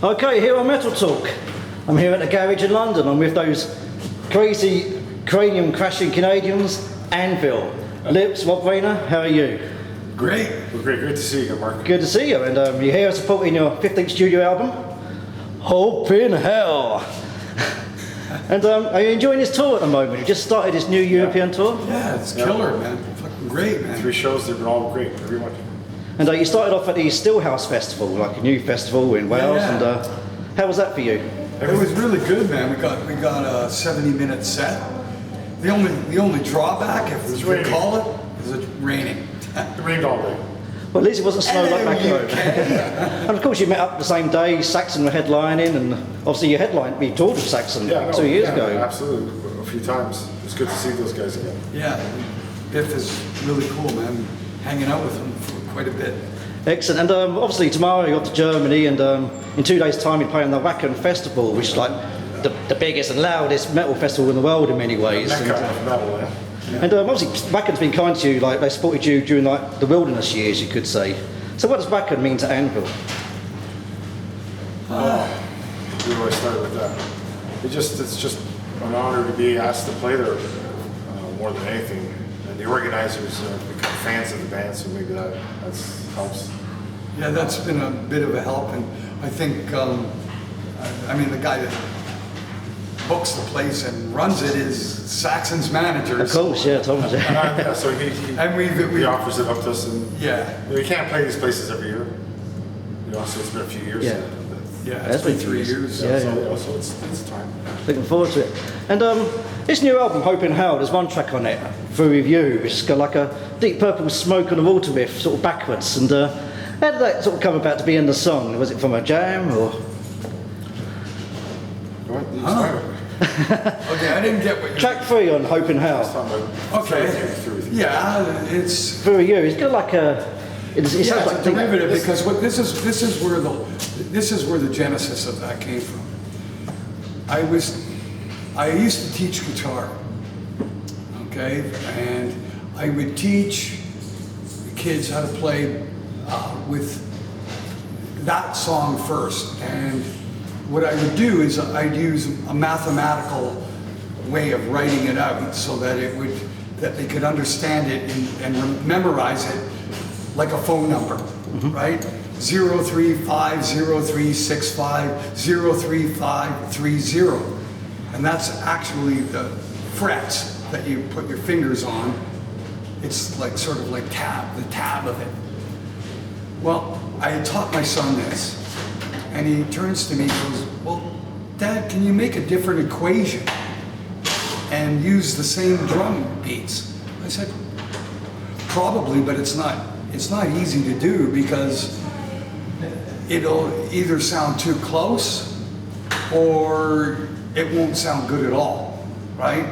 Okay, here on MetalTalk. I'm here at the garage in London. I'm with those crazy cranium-crashing Canadians, Anvil. Lips, Rob Rayner, how are you? Great. Well, great to see you, Mark. Good to see you. And you're here supporting your 15th studio album, Hope in Hell. And are you enjoying this tour at the moment? You just started this new European tour? Yeah, it's killer, man. Fucking great, man. 3 shows, they've been all great, very much. And you started off at the Stillhouse Festival, like a new festival in Wales. Yeah. And how was that for you? It was really good, man. We got a 70-minute set. The only drawback, if we call it, is it raining. It rained all day. Well, at least it wasn't snow like back home. And of course, you met up the same day. Saxon were headlining, and obviously you toured with Saxon 2 years ago. Absolutely, a few times. It's good to see those guys again. Yeah, Biff is really cool, man. Hanging out with him for quite a bit. Excellent. And obviously tomorrow you're off to Germany, and in 2 days' time you're playing the Wacken Festival, which is like the biggest and loudest metal festival in the world in many ways. That kind of metal, yeah. And obviously Wacken's been kind to you, like they supported you during like the wilderness years, you could say. So what does Wacken mean to Anvil? Where do I start with that? It's just an honor to be asked to play there more than anything. And the organizers become fans of the band, so maybe that helps. Yeah, that's been a bit of a help, and I think, I mean, the guy that books the place and runs it is Saxon's manager. Of course, yeah, Thomas. Yeah, so he offers it up to us, and we can't play these places every year. You know, so it's been a few years. Yeah, it's been 3 years. Yeah, so it's time. Looking forward to it. And this new album, Hope in Hell, there's one track on it, For Review. It's got like a Deep Purple Smoke on the Water riff, sort of backwards. And how did that sort of come about to be in the song? Was it from a jam, or? Okay, I didn't get what you... Track 3 on Hope in Hell. Okay. Yeah, it's... For Review. It's got like a... It sounds like a derivative, because this is where the genesis of that came from. I used to teach guitar, okay, and I would teach the kids how to play with that song first. And what I would do is I'd use a mathematical way of writing it out so that they could understand it and memorize it like a phone number, right? 0350365 and that's actually the frets that you put your fingers on. It's like sort of like the tab of it. Well, I had taught my son this, and he turns to me and goes, "Well, Dad, can you make a different equation and use the same drum beats?" I said, "Probably, but it's not easy to do, because it'll either sound too close or it won't sound good at all, right?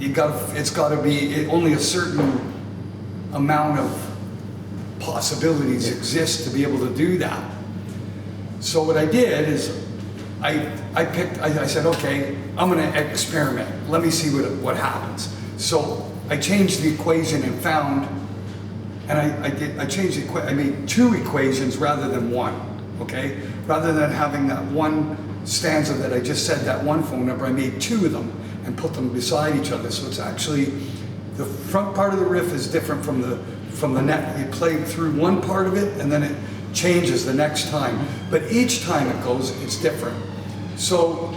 It's got to be only a certain amount of possibilities exist to be able to do that." So what I did is I said, okay, I'm going to experiment. Let me see what happens. So I changed the equation and found. And I made 2 equations rather than 1, okay? Rather than having that one stanza that I just said, that one phone number, I made 2 of them and put them beside each other. So it's actually, the front part of the riff is different from the neck. You play through one part of it and then it changes the next time. But each time it goes, it's different. So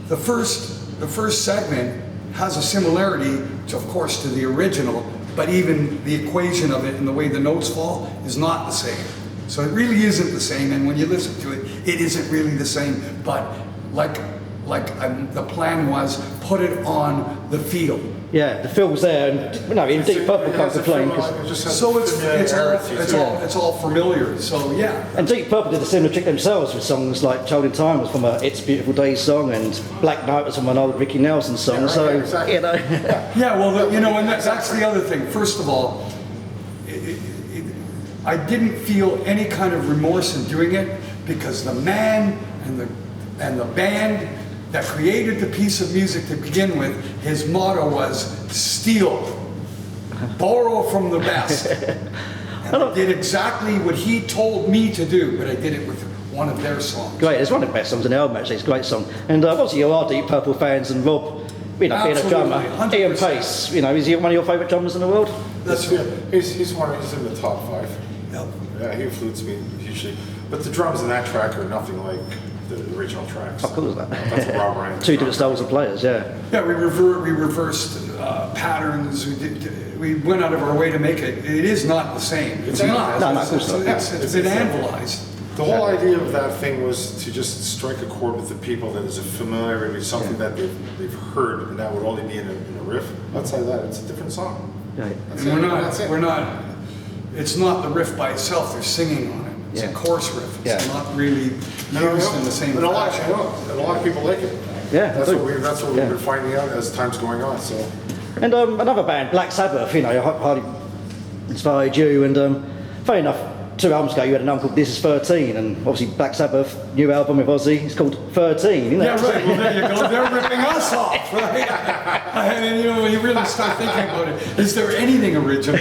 the first segment has a similarity, of course, to the original, but even the equation of it and the way the notes fall is not the same. So it really isn't the same, and when you listen to it, it isn't really the same, but the plan was, put it on the feel. Yeah, the feel's there, and in Deep Purple can't complain. So it's all familiar, so yeah. And Deep Purple did a similar trick themselves with songs like Child in Time was from a It's a Beautiful Day song, and Black Knight was from an old Ricky Nelson song, Exactly. Yeah, well, and that's the other thing. First of all, I didn't feel any kind of remorse in doing it, because the man and the band that created the piece of music to begin with, his motto was steal, borrow from the best. And I did exactly what he told me to do, but I did it one of their songs. Great, it's one of the best songs in the album actually, it's a great song. And obviously you are Deep Purple fans, and Rob, being a drummer, 100%. Ian Pace, is he one of your favourite drummers in the world? That's right. He's in the top 5. Yep. Yeah, he influenced me hugely. But the drums in that track are nothing like the original tracks. How cool is that? That's a Rob Ryan. Two different styles of players, yeah. Yeah, we reversed patterns. We went out of our way to make it. It is not the same. It's not. No, of course not. It's been anvilized. The whole idea of that thing was to just strike a chord with the people that is a familiarity, something that they've heard, and that would only be in a riff. Outside that, it's a different song. Right. That's And it. we're not, it's not the riff by itself, they're singing on it. It's a chorus riff. It's not really used in the same and a lot fashion. of people like it. Yeah, That's they what, do. that's what we've been finding out as time's going on. So And another band, Black Sabbath, hardly inspired you, and fair enough, 2 albums ago you had an album called This Is 13, and obviously Black Sabbath, new album with Ozzy, it's called 13, isn't it? Yeah, right. Well, there you go. They're ripping us off, right? And when you really start thinking about it, is there anything original?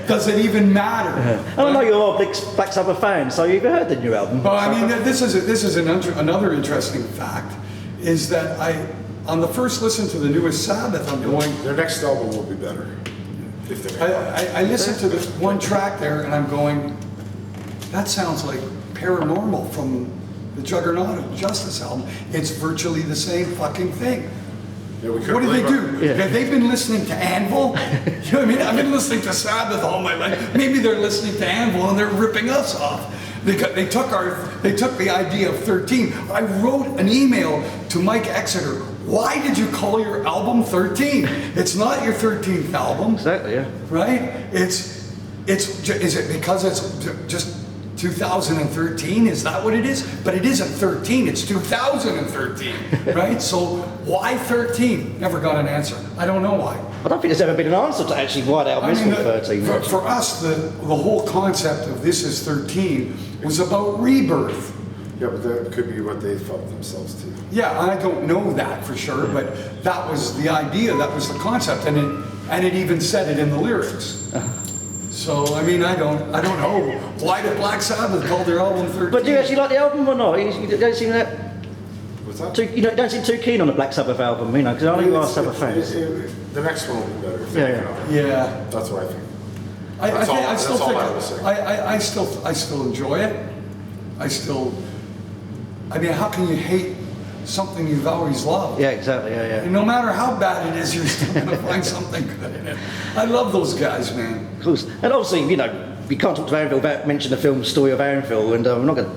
Does it even matter? And I know you're a big Black Sabbath fan, so you've heard the new album. Well, I mean, this is another interesting fact, is that on the first listen to the newest Sabbath, I'm going, their next album will be better. If they make it. I listened to this one track there, and I'm going, that sounds like Paranormal from the Juggernaut of Justice album. It's virtually the same fucking thing. Yeah, we What do they do? Yeah. Have they been listening to Anvil? You know what I mean? I've been listening to Sabbath all my life. Maybe they're listening to Anvil and they're ripping us off. They took the idea of 13. I wrote an email to Mike Exeter. Why did you call your album 13? It's not your 13th album. Exactly, yeah. Right? Is it because it's just 2013? Is that what it is? But it isn't 13, it's 2013, right? So why 13? Never got an answer. I don't know why. I don't think there's ever been an answer to actually why the album is called 13. For us, the whole concept of This Is 13 was about rebirth. Yeah, but that could be what they felt themselves too. Yeah, I don't know that for sure, but that was the idea, that was the concept, and it even said it in the lyrics. So I mean, I don't know why did Black Sabbath call their album 13. But do you actually like the album or not? You don't seem that What's that? don't seem too keen on the Black Sabbath album, because I know you are Sabbath fans. The next one will be better. Yeah. That's what I think. I still enjoy it. I mean, how can you hate something you've always loved? Yeah, exactly, yeah. And no matter how bad it is, you're still going to find something good in it. I love those guys, man. Of course. And obviously, we can't talk to Anvil without mentioning the film Story of Anvil, and I'm not going to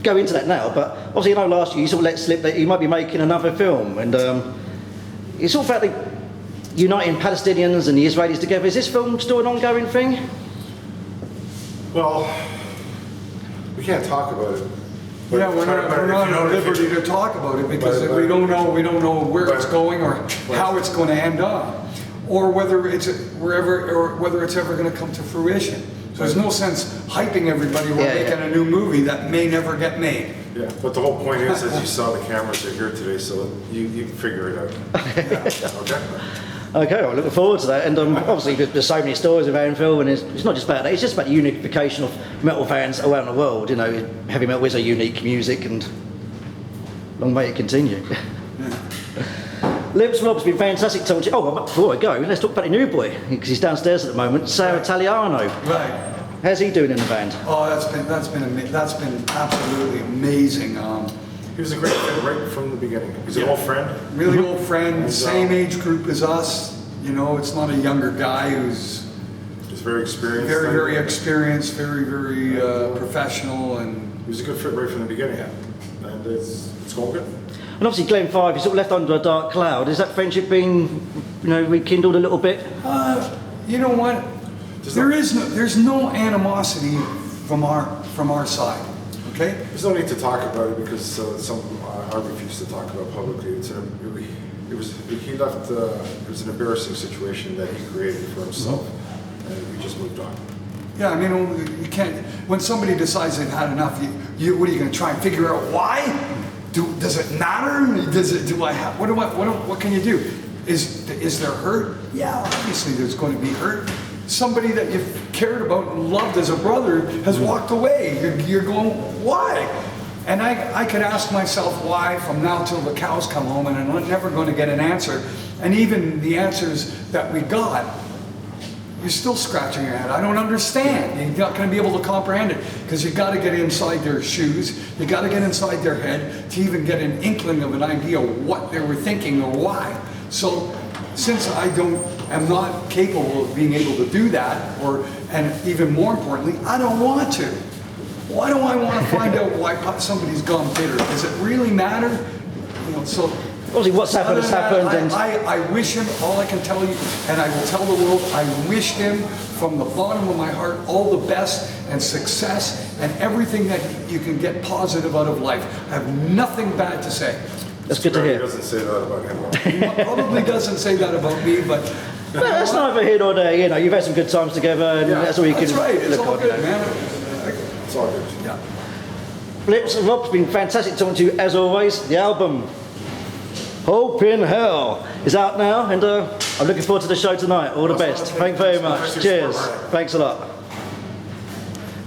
go into that now, but obviously, last year you sort of let slip that you might be making another film, and it's all about the uniting Palestinians and the Israelis together. Is this film still an ongoing thing? Well, we can't talk about it. Yeah, we're not at liberty to talk about it because we don't know where it's going or how it's going to end up, or whether it's ever going to come to fruition. So there's no sense hyping everybody. We're making a new movie that may never get made. Yeah, but the whole point is, as you saw, the cameras are here today, so you can figure it out. Okay. Okay, well, looking forward to that. And obviously, there's so many stories of Anvil, and it's not just about that. It's just about the unification of metal fans around the world. Heavy metal is a unique music, and long may it continue. Lips Rob's been fantastic talking to you. Oh, well, before I go, let's talk about the new boy, because he's downstairs at the moment, Sarah Taliano. Right. How's he doing in the band? Oh, that's been absolutely amazing. He was a great fit right from the beginning. He's an old friend. Really old friend, same age group as us. It's not a younger guy who's very experienced. Very experienced, very professional, and he was a good fit right from the beginning. Yeah. And it's going good. And obviously, Glenn Five, he's sort of left under a dark cloud. Is that friendship been, rekindled a little bit? You know what? There's no animosity from our side. Okay. There's no need to talk about it because I refuse to talk about publicly. He left. It was an embarrassing situation that he created for himself, and we just moved on. Yeah, I mean, you can't. When somebody decides they've had enough, what are you going to try and figure out why? Does it matter? What can you do? Is there hurt? Yeah, obviously there's going to be hurt. Somebody that you've cared about and loved as a brother has walked away. You're going, why? And I could ask myself why from now till the cows come home, and I'm never going to get an answer. And even the answers that we got, you're still scratching your head. I don't understand. You're not going to be able to comprehend it because you got to get inside their shoes. You got to get inside their head to even get an inkling of an idea of what they were thinking or why. So since am not capable of being able to do that, and even more importantly, I don't want to. Why do I want to find out why somebody's gone bitter? Does it really matter? You know, so Obviously, what's happened has happened. I wish him, all I can tell you, and I will tell the world, I wish him from the bottom of my heart all the best and success and everything that you can get positive out of life. I have nothing bad to say. That's good to hear. He doesn't say that about him. He probably doesn't say that about me, but... Well, that's neither here nor there. You know, you've had some good times together, and that's all you can That's right, it's look all on. good, You know. man. It's all good. Yeah. Flips, Rob, it's been fantastic talking to you as always. The album, Hope in Hell, is out now, and I'm looking forward to the show tonight. All the best. Thank you very much. Cheers. Thanks a lot.